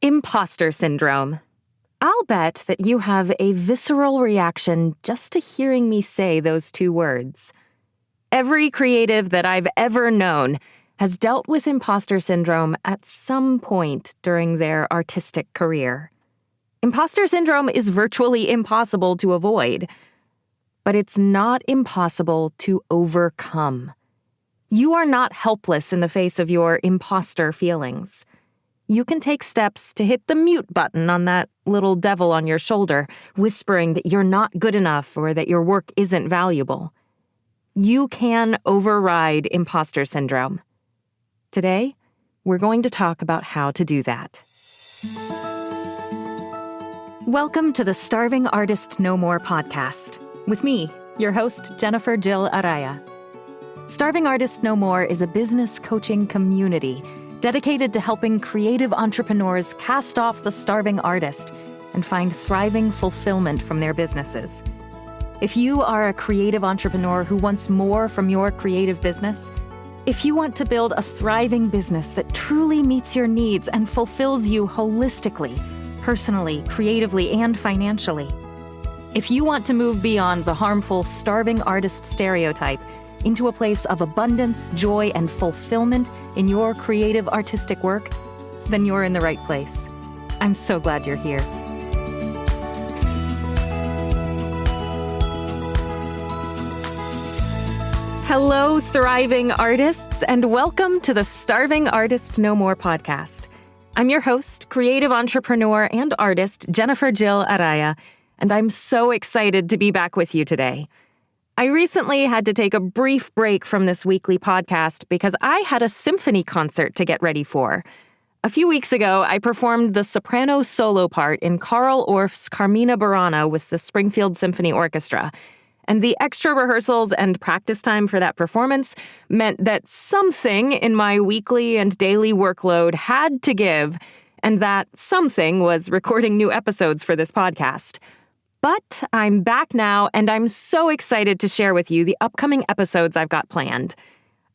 Imposter syndrome. I'll bet that you have a visceral reaction just to hearing me say those two words. Every creative that I've ever known has dealt with imposter syndrome at some point during their artistic career. Imposter syndrome is virtually impossible to avoid, but it's not impossible to overcome. You are not helpless in the face of your imposter feelings. You can take steps to hit the mute button on that little devil on your shoulder, whispering that you're not good enough or that your work isn't valuable. You can override imposter syndrome. Today, we're going to talk about how to do that. Welcome to the Starving Artist No More podcast, with me, your host, Jennifer Jill Araya. Starving Artist No More is a business coaching community dedicated to helping creative entrepreneurs cast off the starving artist and find thriving fulfillment from their businesses. If you are a creative entrepreneur who wants more from your creative business, if you want to build a thriving business that truly meets your needs and fulfills you holistically, personally, creatively, and financially, if you want to move beyond the harmful starving artist stereotype into a place of abundance, joy, and fulfillment in your creative artistic work, then you're in the right place. I'm so glad you're here. Hello, thriving artists, and welcome to the Starving Artist No More podcast. I'm your host, creative entrepreneur and artist, Jennifer Jill Araya, and I'm so excited to be back with you today. I recently had to take a brief break from this weekly podcast because I had a symphony concert to get ready for. A few weeks ago, I performed the soprano solo part in Carl Orff's Carmina Burana with the Springfield Symphony Orchestra. And the extra rehearsals and practice time for that performance meant that something in my weekly and daily workload had to give, and that something was recording new episodes for this podcast. But I'm back now, and I'm so excited to share with you the upcoming episodes I've got planned.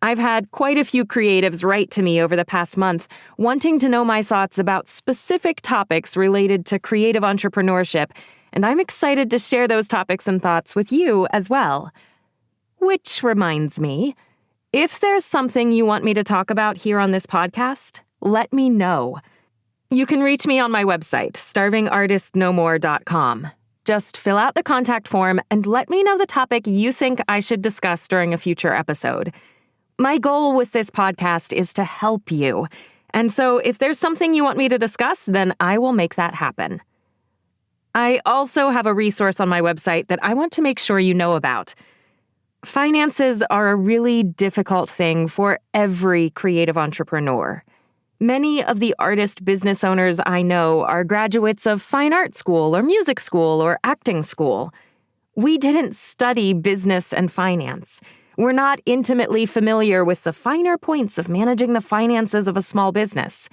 I've had quite a few creatives write to me over the past month, wanting to know my thoughts about specific topics related to creative entrepreneurship, and I'm excited to share those topics and thoughts with you as well. Which reminds me, if there's something you want me to talk about here on this podcast, let me know. You can reach me on my website, starvingartistnomore.com. Just fill out the contact form and let me know the topic you think I should discuss during a future episode. My goal with this podcast is to help you. And so if there's something you want me to discuss, then I will make that happen. I also have a resource on my website that I want to make sure you know about. Finances are a really difficult thing for every creative entrepreneur. Many of the artist business owners I know are graduates of fine art school or music school or acting school. We didn't study business and finance. We're not intimately familiar with the finer points of managing the finances of a small business.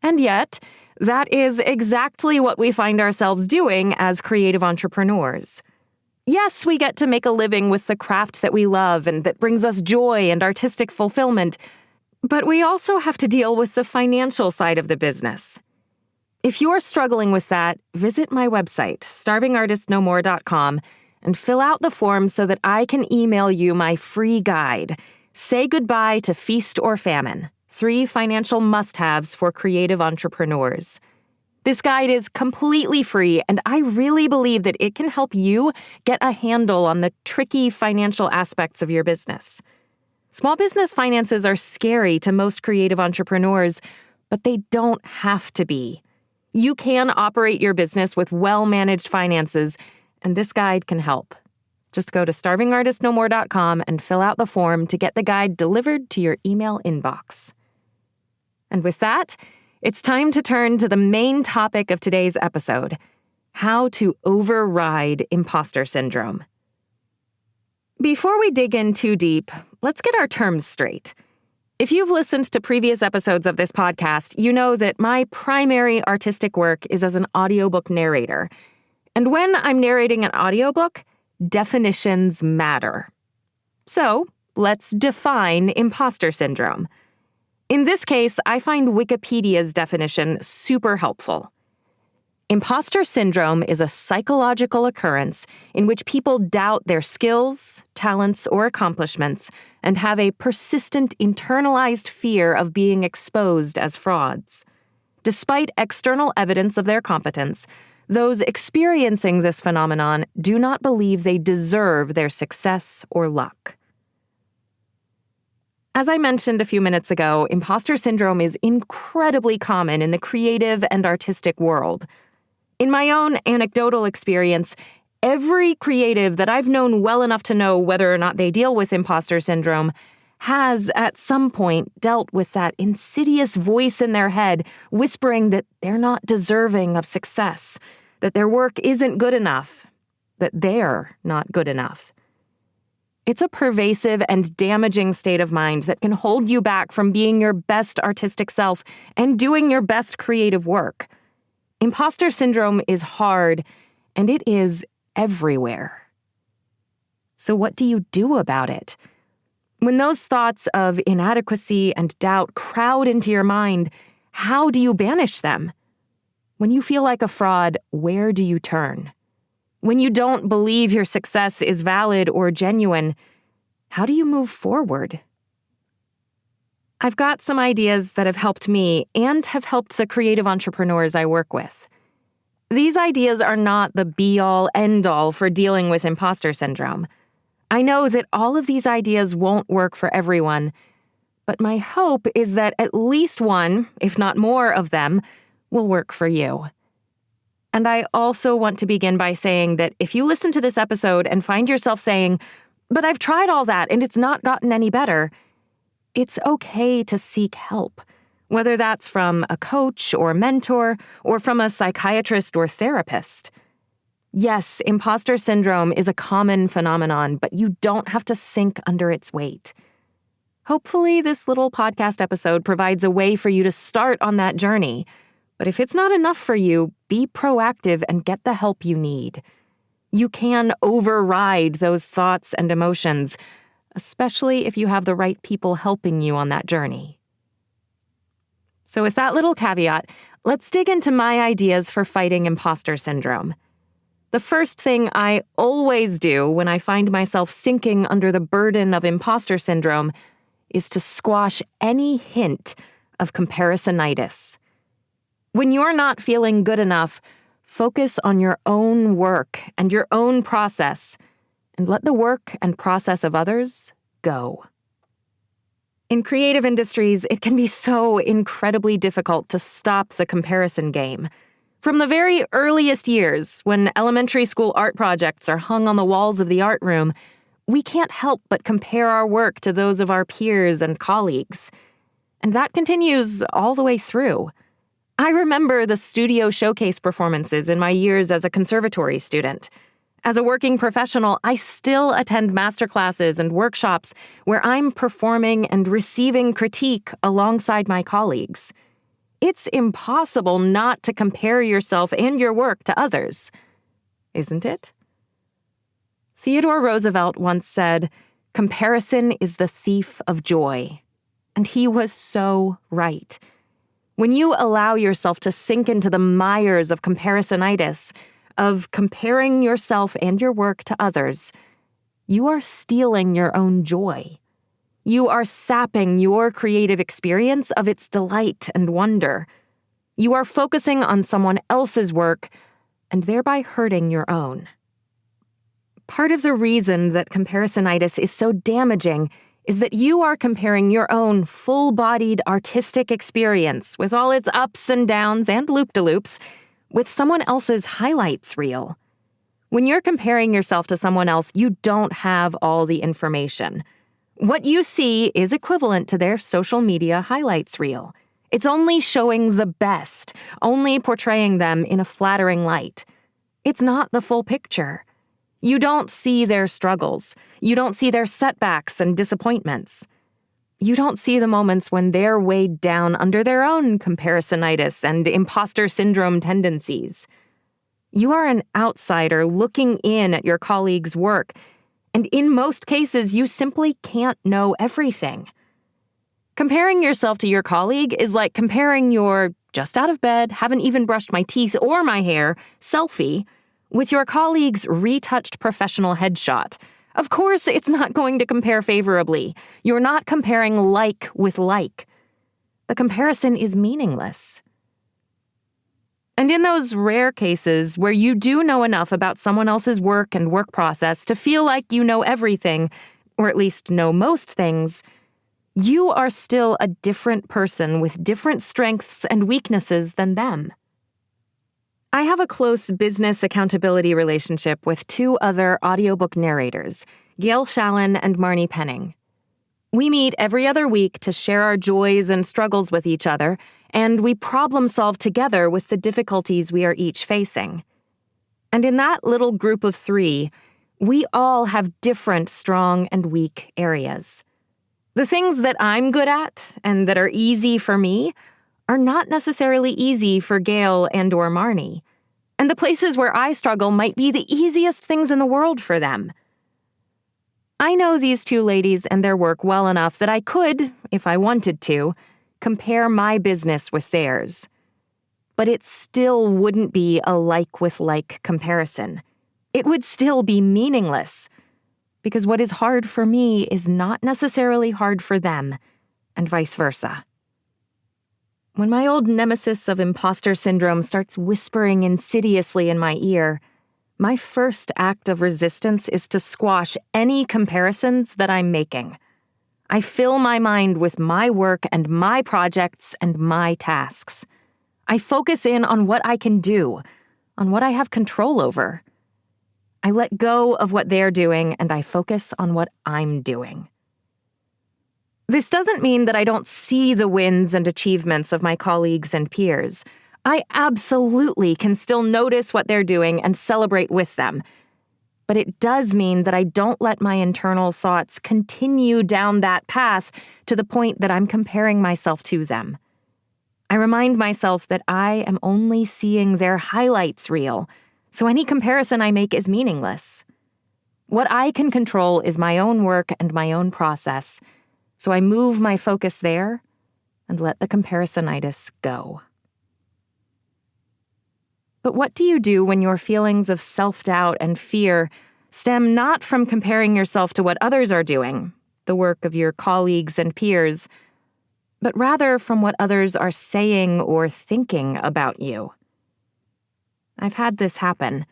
And yet, that is exactly what we find ourselves doing as creative entrepreneurs. Yes, we get to make a living with the craft that we love and that brings us joy and artistic fulfillment, but we also have to deal with the financial side of the business. If you're struggling with that, visit my website, starvingartistnomore.com, and fill out the form so that I can email you my free guide, Say Goodbye to Feast or Famine, 3 financial must-haves for creative entrepreneurs. This guide is completely free, and I really believe that it can help you get a handle on the tricky financial aspects of your business. Small business finances are scary to most creative entrepreneurs, but they don't have to be. You can operate your business with well-managed finances, and this guide can help. Just go to starvingartistnomore.com and fill out the form to get the guide delivered to your email inbox. And with that, it's time to turn to the main topic of today's episode: how to override imposter syndrome. Before we dig in too deep, let's get our terms straight. If you've listened to previous episodes of this podcast, you know that my primary artistic work is as an audiobook narrator. And when I'm narrating an audiobook, definitions matter. So, let's define imposter syndrome. In this case, I find Wikipedia's definition super helpful. Imposter syndrome is a psychological occurrence in which people doubt their skills, talents, or accomplishments and have a persistent internalized fear of being exposed as frauds. Despite external evidence of their competence, those experiencing this phenomenon do not believe they deserve their success or luck. As I mentioned a few minutes ago, imposter syndrome is incredibly common in the creative and artistic world. In my own anecdotal experience, every creative that I've known well enough to know whether or not they deal with imposter syndrome has, at some point, dealt with that insidious voice in their head whispering that they're not deserving of success, that their work isn't good enough, that they're not good enough. It's a pervasive and damaging state of mind that can hold you back from being your best artistic self and doing your best creative work. Imposter syndrome is hard, and it is everywhere. So what do you do about it? When those thoughts of inadequacy and doubt crowd into your mind, how do you banish them? When you feel like a fraud, where do you turn? When you don't believe your success is valid or genuine, how do you move forward? I've got some ideas that have helped me and have helped the creative entrepreneurs I work with. These ideas are not the be-all, end-all for dealing with imposter syndrome. I know that all of these ideas won't work for everyone, but my hope is that at least one, if not more of them, will work for you. And I also want to begin by saying that if you listen to this episode and find yourself saying, "But I've tried all that and it's not gotten any better," it's okay to seek help, whether that's from a coach or mentor or from a psychiatrist or therapist. Yes, imposter syndrome is a common phenomenon, but you don't have to sink under its weight. Hopefully, this little podcast episode provides a way for you to start on that journey. But if it's not enough for you, be proactive and get the help you need. You can override those thoughts and emotions, especially if you have the right people helping you on that journey. So with that little caveat, let's dig into my ideas for fighting imposter syndrome. The first thing I always do when I find myself sinking under the burden of imposter syndrome is to squash any hint of comparisonitis. When you're not feeling good enough, focus on your own work and your own process, and let the work and process of others go. In creative industries, it can be so incredibly difficult to stop the comparison game. From the very earliest years, when elementary school art projects are hung on the walls of the art room, we can't help but compare our work to those of our peers and colleagues. And that continues all the way through. I remember the studio showcase performances in my years as a conservatory student. As a working professional, I still attend masterclasses and workshops where I'm performing and receiving critique alongside my colleagues. It's impossible not to compare yourself and your work to others, isn't it? Theodore Roosevelt once said, "Comparison is the thief of joy." And he was so right. When you allow yourself to sink into the mires of comparisonitis, of comparing yourself and your work to others, you are stealing your own joy. You are sapping your creative experience of its delight and wonder. You are focusing on someone else's work and thereby hurting your own. Part of the reason that comparisonitis is so damaging is that you are comparing your own full-bodied artistic experience with all its ups and downs and loop-de-loops with someone else's highlights reel. When you're comparing yourself to someone else, you don't have all the information. What you see is equivalent to their social media highlights reel. It's only showing the best, only portraying them in a flattering light. It's not the full picture. You don't see their struggles. You don't see their setbacks and disappointments. You don't see the moments when they're weighed down under their own comparisonitis and imposter syndrome tendencies. You are an outsider looking in at your colleagues' work, and in most cases, you simply can't know everything. Comparing yourself to your colleague is like comparing your just out of bed, haven't even brushed my teeth or my hair selfie with your colleague's retouched professional headshot. Of course, it's not going to compare favorably. You're not comparing like with like. The comparison is meaningless. And in those rare cases where you do know enough about someone else's work and work process to feel like you know everything, or at least know most things, you are still a different person with different strengths and weaknesses than them. I have a close business accountability relationship with two other audiobook narrators, Gail Shallon and Marnie Penning. We meet every other week to share our joys and struggles with each other, and we problem solve together with the difficulties we are each facing. And in that little group of three, we all have different strong and weak areas. The things that I'm good at and that are easy for me are not necessarily easy for Gail and or Marnie. And the places where I struggle might be the easiest things in the world for them. I know these two ladies and their work well enough that I could, if I wanted to, compare my business with theirs. But it still wouldn't be a like with like comparison. It would still be meaningless. Because what is hard for me is not necessarily hard for them, and vice versa. When my old nemesis of imposter syndrome starts whispering insidiously in my ear, my first act of resistance is to squash any comparisons that I'm making. I fill my mind with my work and my projects and my tasks. I focus in on what I can do, on what I have control over. I let go of what they're doing and I focus on what I'm doing. This doesn't mean that I don't see the wins and achievements of my colleagues and peers. I absolutely can still notice what they're doing and celebrate with them. But it does mean that I don't let my internal thoughts continue down that path to the point that I'm comparing myself to them. I remind myself that I am only seeing their highlights reel, so any comparison I make is meaningless. What I can control is my own work and my own process, so I move my focus there and let the comparisonitis go. But what do you do when your feelings of self-doubt and fear stem not from comparing yourself to what others are doing, the work of your colleagues and peers, but rather from what others are saying or thinking about you? I've had this happen.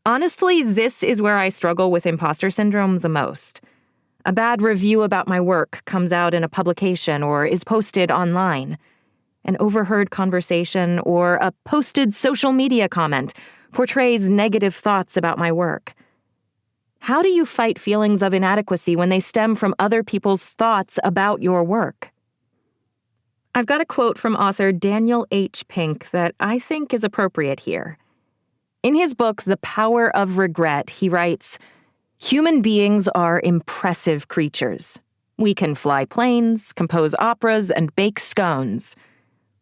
Honestly, this is where I struggle with imposter syndrome the most. A bad review about my work comes out in a publication or is posted online. An overheard conversation or a posted social media comment portrays negative thoughts about my work. How do you fight feelings of inadequacy when they stem from other people's thoughts about your work? I've got a quote from author Daniel H. Pink that I think is appropriate here. In his book, The Power of Regret, he writes, "Human beings are impressive creatures. We can fly planes, compose operas, and bake scones.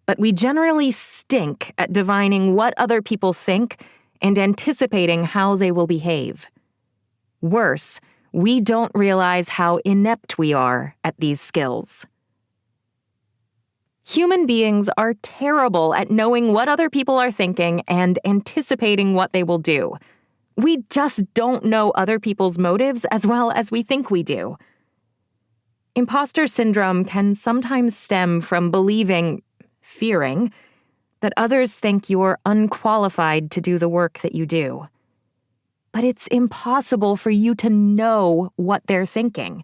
But we generally stink at divining what other people think and anticipating how they will behave. Worse, we don't realize how inept we are at these skills." Human beings are terrible at knowing what other people are thinking and anticipating what they will do. We just don't know other people's motives as well as we think we do. Imposter syndrome can sometimes stem from fearing, that others think you're unqualified to do the work that you do. But it's impossible for you to know what they're thinking.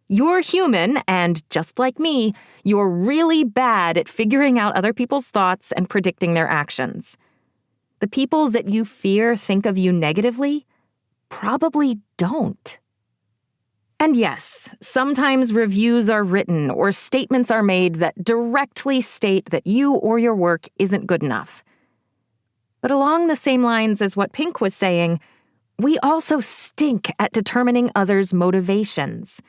You're human, and just like me, you're really bad at figuring out other people's thoughts and predicting their actions. The people that you fear think of you negatively probably don't. And yes, sometimes reviews are written or statements are made that directly state that you or your work isn't good enough. But along the same lines as what Pink was saying, we also stink at determining others' motivations.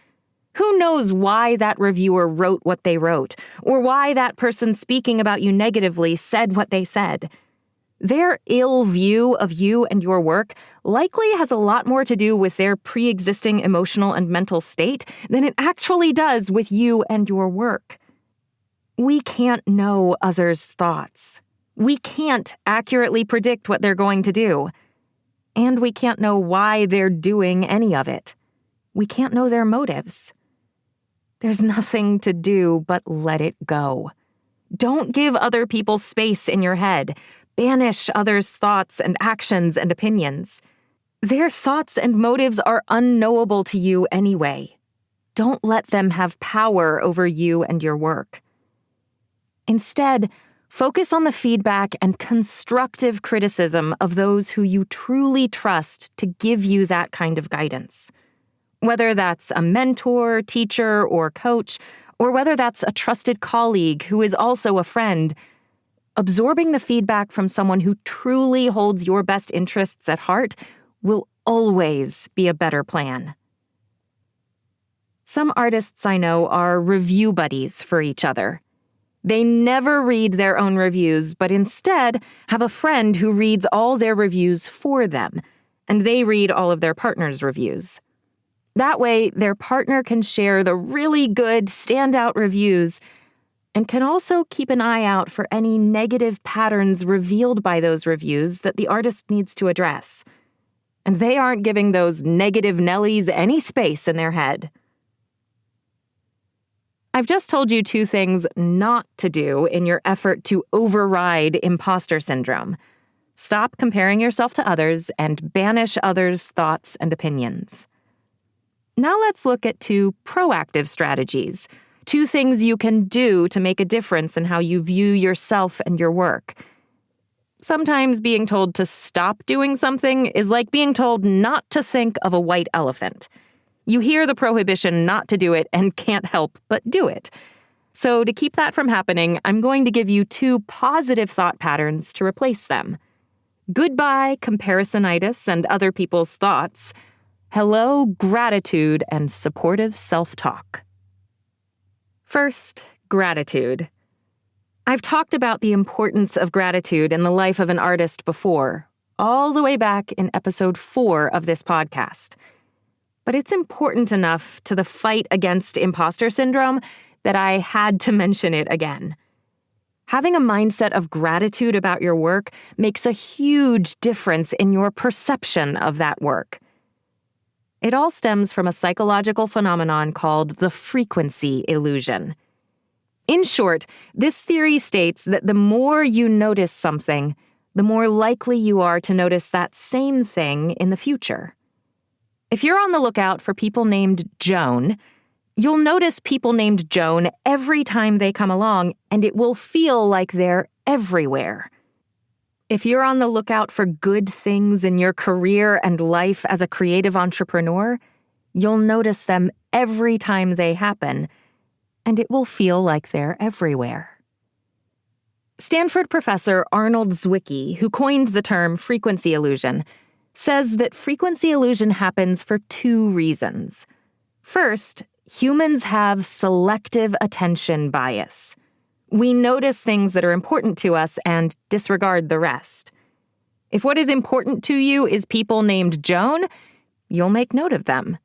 Who knows why that reviewer wrote what they wrote, or why that person speaking about you negatively said what they said? Their ill view of you and your work likely has a lot more to do with their pre-existing emotional and mental state than it actually does with you and your work. We can't know others' thoughts. We can't accurately predict what they're going to do. And we can't know why they're doing any of it. We can't know their motives. There's nothing to do but let it go. Don't give other people space in your head. Banish others' thoughts and actions and opinions. Their thoughts and motives are unknowable to you anyway. Don't let them have power over you and your work. Instead, focus on the feedback and constructive criticism of those who you truly trust to give you that kind of guidance. Whether that's a mentor, teacher, or coach, or whether that's a trusted colleague who is also a friend, absorbing the feedback from someone who truly holds your best interests at heart will always be a better plan. Some artists I know are review buddies for each other. They never read their own reviews, but instead have a friend who reads all their reviews for them, and they read all of their partner's reviews. That way, their partner can share the really good standout reviews and can also keep an eye out for any negative patterns revealed by those reviews that the artist needs to address. And they aren't giving those negative Nellies any space in their head. I've just told you 2 things not to do in your effort to override imposter syndrome. Stop comparing yourself to others and banish others' thoughts and opinions. Now let's look at 2 proactive strategies, 2 things you can do to make a difference in how you view yourself and your work. Sometimes being told to stop doing something is like being told not to think of a white elephant. You hear the prohibition not to do it and can't help but do it. So to keep that from happening, I'm going to give you 2 positive thought patterns to replace them. Goodbye, comparisonitis and other people's thoughts. Hello, gratitude and supportive self-talk. First, gratitude. I've talked about the importance of gratitude in the life of an artist before, all the way back in episode 4 of this podcast. But it's important enough to the fight against imposter syndrome that I had to mention it again. Having a mindset of gratitude about your work makes a huge difference in your perception of that work. It all stems from a psychological phenomenon called the frequency illusion. In short, this theory states that the more you notice something, the more likely you are to notice that same thing in the future. If you're on the lookout for people named Joan, you'll notice people named Joan every time they come along, and it will feel like they're everywhere. If you're on the lookout for good things in your career and life as a creative entrepreneur, you'll notice them every time they happen, and it will feel like they're everywhere. Stanford professor Arnold Zwicky, who coined the term frequency illusion, says that frequency illusion happens for 2 reasons. First, humans have selective attention bias. We notice things that are important to us and disregard the rest. If what is important to you is people named Joan, you'll make note of them.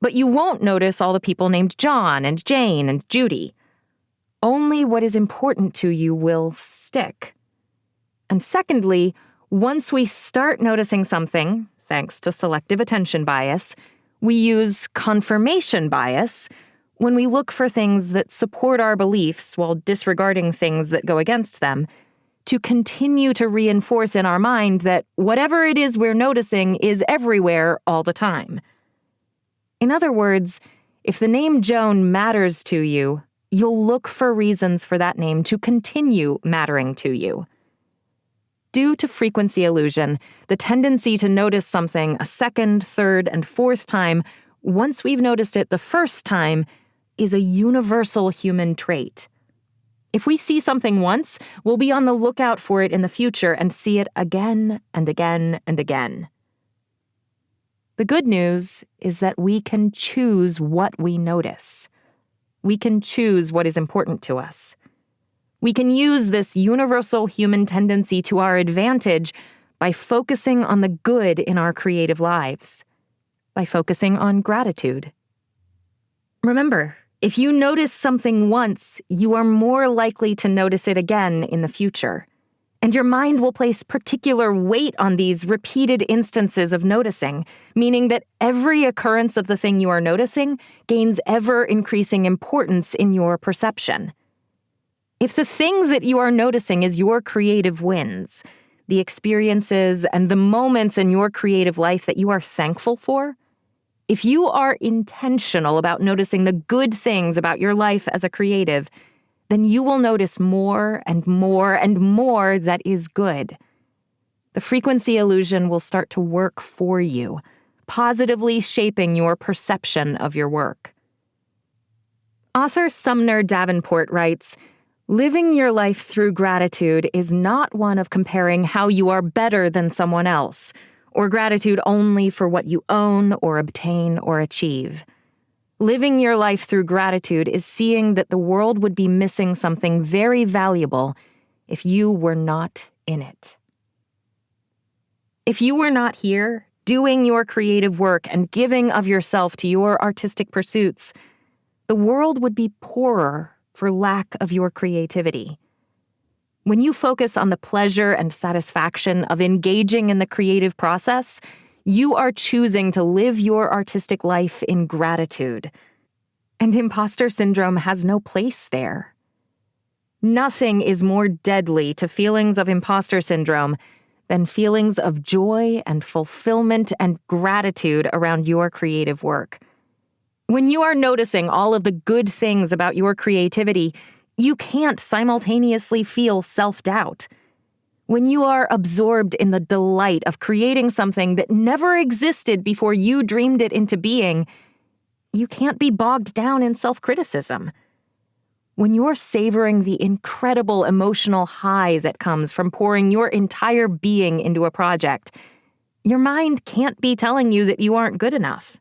But you won't notice all the people named John and Jane and Judy. Only what is important to you will stick. And secondly, once we start noticing something, thanks to selective attention bias, we use confirmation bias when we look for things that support our beliefs while disregarding things that go against them, to continue to reinforce in our mind that whatever it is we're noticing is everywhere all the time. In other words, if the name Joan matters to you, you'll look for reasons for that name to continue mattering to you. Due to frequency illusion, the tendency to notice something a second, third, and fourth time, once we've noticed it the first time, is a universal human trait. If we see something once, we'll be on the lookout for it in the future and see it again and again and again. The good news is that we can choose what we notice. We can choose what is important to us. We can use this universal human tendency to our advantage by focusing on the good in our creative lives, by focusing on gratitude. Remember, If you notice something once, you are more likely to notice it again in the future. And your mind will place particular weight on these repeated instances of noticing, meaning that every occurrence of the thing you are noticing gains ever-increasing importance in your perception. If the thing that you are noticing is your creative wins, the experiences and the moments in your creative life that you are thankful for, if you are intentional about noticing the good things about your life as a creative, then you will notice more and more and more that is good. The frequency illusion will start to work for you, positively shaping your perception of your work. Author Sumner Davenport writes, "Living your life through gratitude is not one of comparing how you are better than someone else, or gratitude only for what you own or obtain or achieve. Living your life through gratitude is seeing that the world would be missing something very valuable if you were not in it." If you were not here, doing your creative work and giving of yourself to your artistic pursuits, the world would be poorer for lack of your creativity. When you focus on the pleasure and satisfaction of engaging in the creative process, you are choosing to live your artistic life in gratitude. And imposter syndrome has no place there. Nothing is more deadly to feelings of imposter syndrome than feelings of joy and fulfillment and gratitude around your creative work. When you are noticing all of the good things about your creativity, you can't simultaneously feel self-doubt. When you are absorbed in the delight of creating something that never existed before you dreamed it into being, you can't be bogged down in self-criticism. When you're savoring the incredible emotional high that comes from pouring your entire being into a project, your mind can't be telling you that you aren't good enough.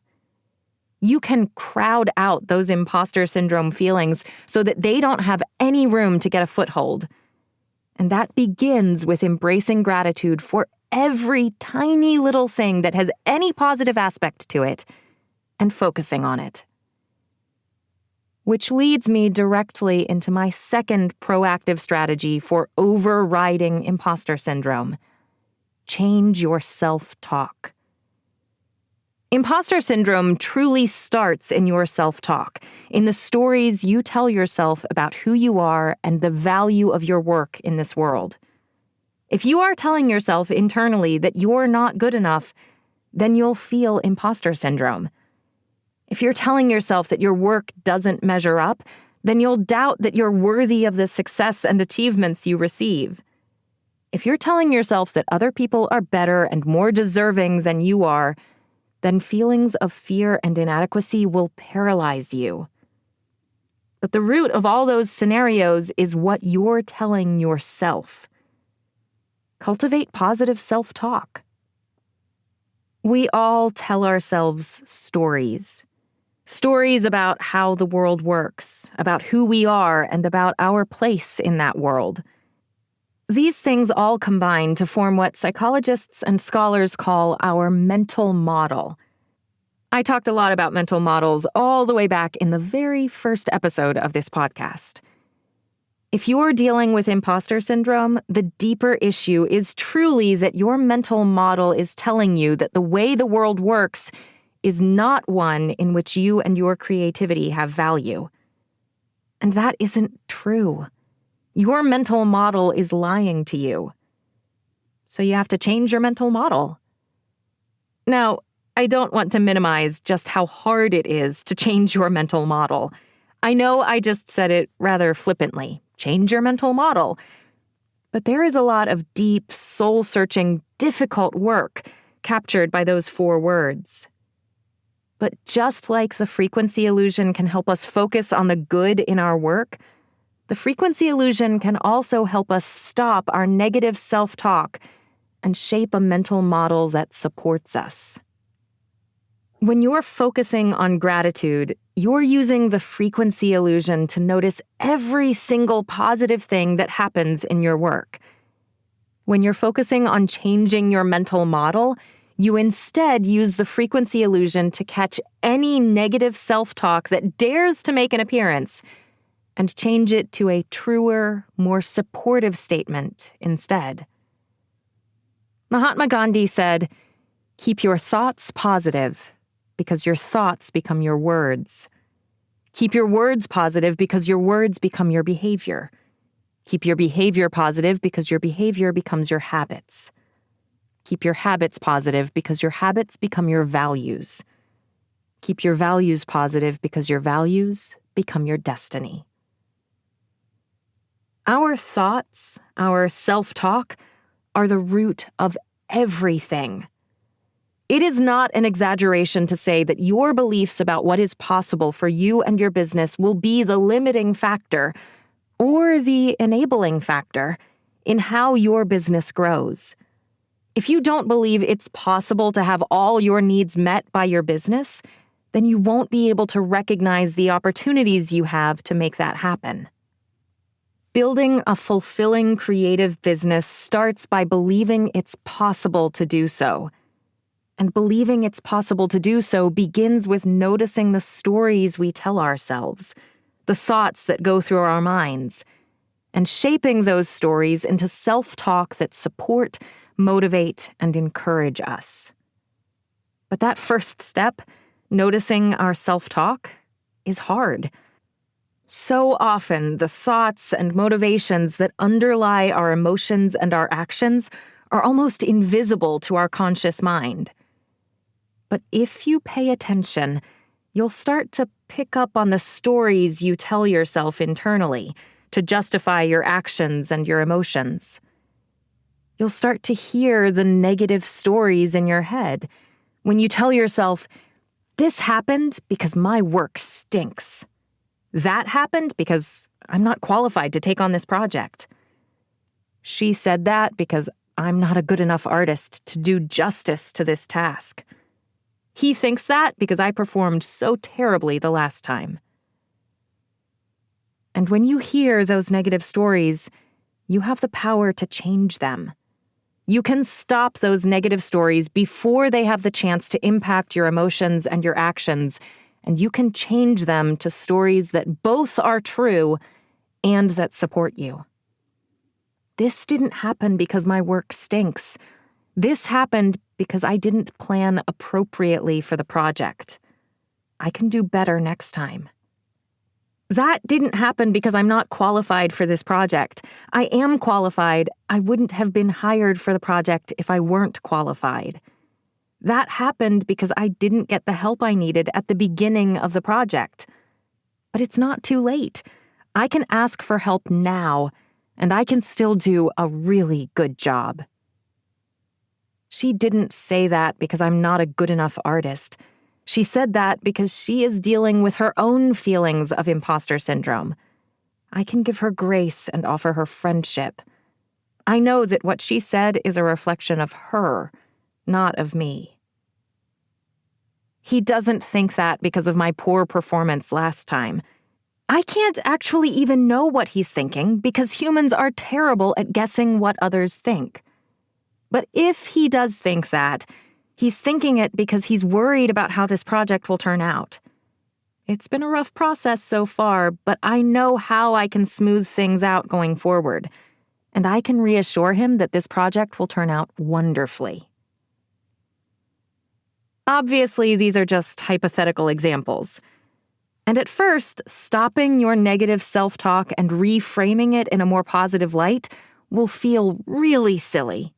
You can crowd out those imposter syndrome feelings so that they don't have any room to get a foothold. And that begins with embracing gratitude for every tiny little thing that has any positive aspect to it and focusing on it. Which leads me directly into my second proactive strategy for overriding imposter syndrome. Change your self-talk. Imposter syndrome truly starts in your self-talk, in the stories you tell yourself about who you are and the value of your work in this world. If you are telling yourself internally that you're not good enough, then you'll feel imposter syndrome. If you're telling yourself that your work doesn't measure up, then you'll doubt that you're worthy of the success and achievements you receive. If you're telling yourself that other people are better and more deserving than you are, then feelings of fear and inadequacy will paralyze you. But the root of all those scenarios is what you're telling yourself. Cultivate positive self-talk. We all tell ourselves stories. Stories about how the world works, about who we are, and about our place in that world. These things all combine to form what psychologists and scholars call our mental model. I talked a lot about mental models all the way back in the very first episode of this podcast. If you're dealing with imposter syndrome, the deeper issue is truly that your mental model is telling you that the way the world works is not one in which you and your creativity have value. And that isn't true. Your mental model is lying to you. So you have to change your mental model. Now, I don't want to minimize just how hard it is to change your mental model. I know I just said it rather flippantly. Change your mental model. But there is a lot of deep, soul-searching, difficult work captured by those 4 words. But just like the frequency illusion can help us focus on the good in our work, the frequency illusion can also help us stop our negative self-talk and shape a mental model that supports us. When you're focusing on gratitude, you're using the frequency illusion to notice every single positive thing that happens in your work. When you're focusing on changing your mental model, You instead use the frequency illusion to catch any negative self-talk that dares to make an appearance and change it to a truer, more supportive statement instead. Mahatma Gandhi said, "Keep your thoughts positive, because your thoughts become your words. Keep your words positive because your words become your behavior. Keep your behavior positive because your behavior becomes your habits. Keep your habits positive because your habits become your values. Keep your values positive because your values become your destiny." Our thoughts, our self-talk, are the root of everything. It is not an exaggeration to say that your beliefs about what is possible for you and your business will be the limiting factor or the enabling factor in how your business grows. If you don't believe it's possible to have all your needs met by your business, then you won't be able to recognize the opportunities you have to make that happen. Building a fulfilling creative business starts by believing it's possible to do so. And believing it's possible to do so begins with noticing the stories we tell ourselves, the thoughts that go through our minds, and shaping those stories into self-talk that support, motivate, and encourage us. But that first step, noticing our self-talk, is hard. So often, the thoughts and motivations that underlie our emotions and our actions are almost invisible to our conscious mind. But if you pay attention, you'll start to pick up on the stories you tell yourself internally to justify your actions and your emotions. You'll start to hear the negative stories in your head when you tell yourself, "This happened because my work stinks. That happened because I'm not qualified to take on this project. She said that because I'm not a good enough artist to do justice to this task. He thinks that because I performed so terribly the last time." And when you hear those negative stories, you have the power to change them. You can stop those negative stories before they have the chance to impact your emotions and your actions, and you can change them to stories that both are true and that support you. This didn't happen because my work stinks. This happened because I didn't plan appropriately for the project. I can do better next time. That didn't happen because I'm not qualified for this project. I am qualified. I wouldn't have been hired for the project if I weren't qualified. That happened because I didn't get the help I needed at the beginning of the project. But it's not too late. I can ask for help now, and I can still do a really good job. She didn't say that because I'm not a good enough artist. She said that because she is dealing with her own feelings of imposter syndrome. I can give her grace and offer her friendship. I know that what she said is a reflection of her, not of me. He doesn't think that because of my poor performance last time. I can't actually even know what he's thinking because humans are terrible at guessing what others think. But if he does think that, he's thinking it because he's worried about how this project will turn out. It's been a rough process so far, but I know how I can smooth things out going forward, and I can reassure him that this project will turn out wonderfully. Obviously, these are just hypothetical examples. And at first, stopping your negative self-talk and reframing it in a more positive light will feel really silly.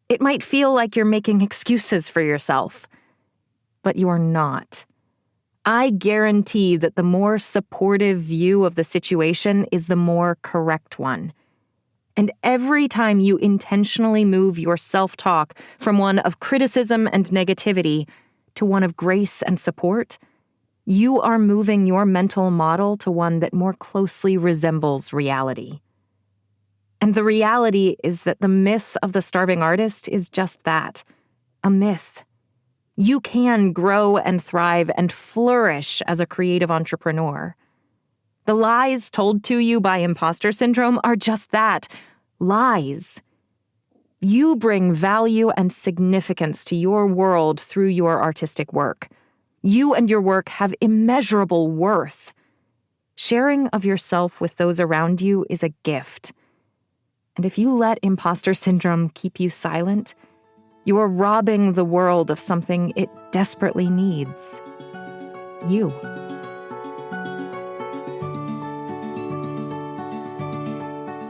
It might feel like you're making excuses for yourself. But you're not. I guarantee that the more supportive view of the situation is the more correct one. And every time you intentionally move your self-talk from one of criticism and negativity to one of grace and support, you are moving your mental model to one that more closely resembles reality. And the reality is that the myth of the starving artist is just that, a myth. You can grow and thrive and flourish as a creative entrepreneur. The lies told to you by imposter syndrome are just that, lies. You bring value and significance to your world through your artistic work. You and your work have immeasurable worth. Sharing of yourself with those around you is a gift. And if you let imposter syndrome keep you silent, you are robbing the world of something it desperately needs. You.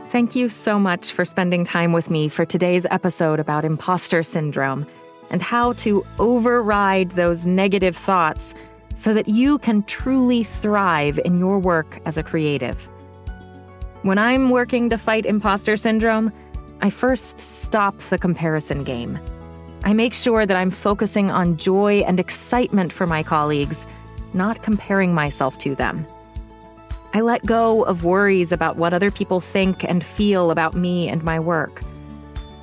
Thank you so much for spending time with me for today's episode about imposter syndrome and how to override those negative thoughts so that you can truly thrive in your work as a creative. When I'm working to fight imposter syndrome, I first stop the comparison game. I make sure that I'm focusing on joy and excitement for my colleagues, not comparing myself to them. I let go of worries about what other people think and feel about me and my work.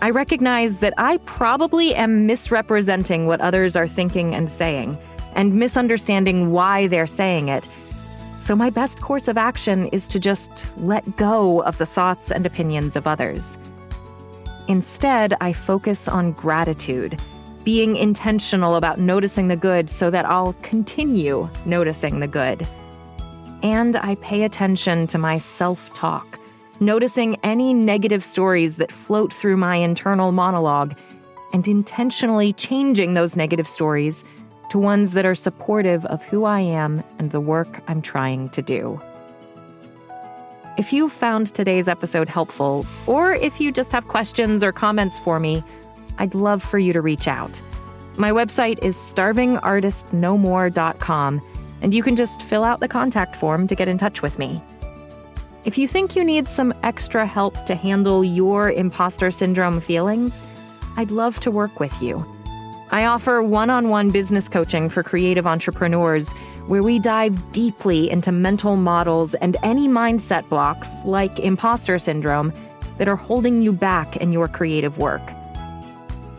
I recognize that I probably am misrepresenting what others are thinking and saying, and misunderstanding why they're saying it. So my best course of action is to just let go of the thoughts and opinions of others. Instead, I focus on gratitude, being intentional about noticing the good so that I'll continue noticing the good. And I pay attention to my self-talk, noticing any negative stories that float through my internal monologue, and intentionally changing those negative stories to ones that are supportive of who I am and the work I'm trying to do. If you found today's episode helpful, or if you just have questions or comments for me, I'd love for you to reach out. My website is starvingartistnomore.com, and you can just fill out the contact form to get in touch with me. If you think you need some extra help to handle your imposter syndrome feelings, I'd love to work with you. I offer one-on-one business coaching for creative entrepreneurs where we dive deeply into mental models and any mindset blocks, like imposter syndrome, that are holding you back in your creative work.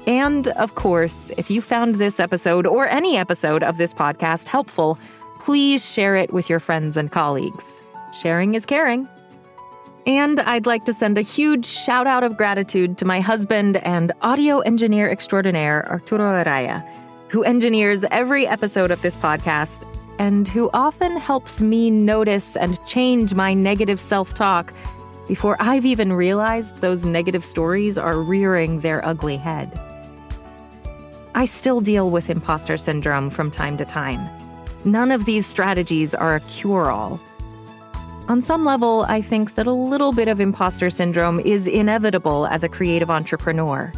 And, of course, if you found this episode or any episode of this podcast helpful, please share it with your friends and colleagues. Sharing is caring. And I'd like to send a huge shout out of gratitude to my husband and audio engineer extraordinaire, Arturo Araya, who engineers every episode of this podcast and who often helps me notice and change my negative self-talk before I've even realized those negative stories are rearing their ugly head. I still deal with imposter syndrome from time to time. None of these strategies are a cure-all. On some level, I think that a little bit of imposter syndrome is inevitable as a creative entrepreneur.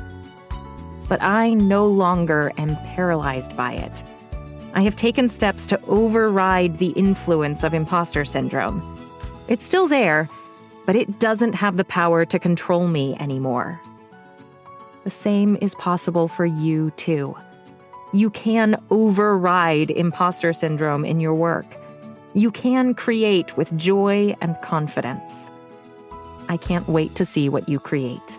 But I no longer am paralyzed by it. I have taken steps to override the influence of imposter syndrome. It's still there, but it doesn't have the power to control me anymore. The same is possible for you, too. You can override imposter syndrome in your work. You can create with joy and confidence. I can't wait to see what you create.